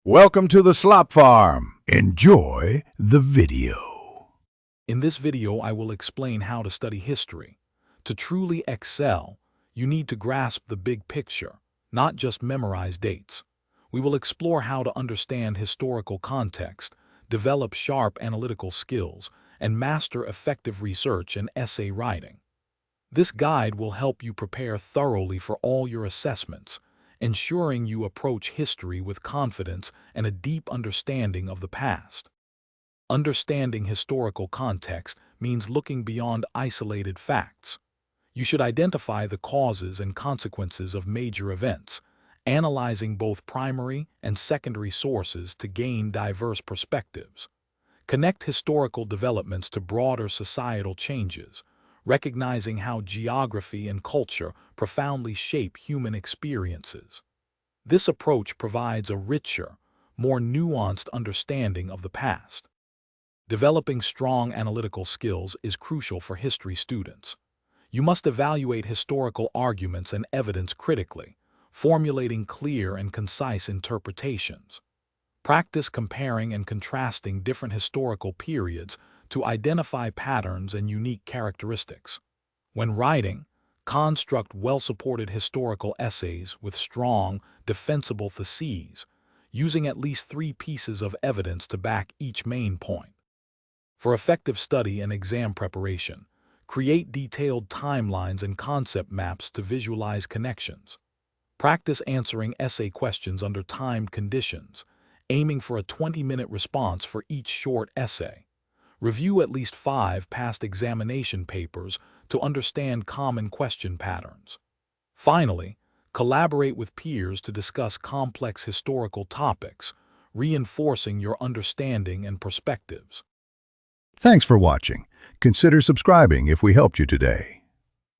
Welcome to the Slop Farm. Enjoy the video. In this video, I will explain how to study history. To truly excel, you need to grasp the big picture, not just memorize dates. We will explore how to understand historical context, develop sharp analytical skills, and master effective research and essay writing. This guide will help you prepare thoroughly for all your assessments, ensuring you approach history with confidence and a deep understanding of the past. Understanding historical context means looking beyond isolated facts. You should identify the causes and consequences of major events, analyzing both primary and secondary sources to gain diverse perspectives. Connect historical developments to broader societal changes, recognizing how geography and culture profoundly shape human experiences. This approach provides a richer, more nuanced understanding of the past. Developing strong analytical skills is crucial for history students. You must evaluate historical arguments and evidence critically, formulating clear and concise interpretations. Practice comparing and contrasting different historical periods to identify patterns and unique characteristics. When writing, construct well-supported historical essays with strong, defensible theses, using at least 3 pieces of evidence to back each main point. For effective study and exam preparation, create detailed timelines and concept maps to visualize connections. Practice answering essay questions under timed conditions, aiming for a 20-minute response for each short essay. Review at least 5 past examination papers to understand common question patterns. Finally, collaborate with peers to discuss complex historical topics, reinforcing your understanding and perspectives. Thanks for watching. Consider subscribing if we helped you today.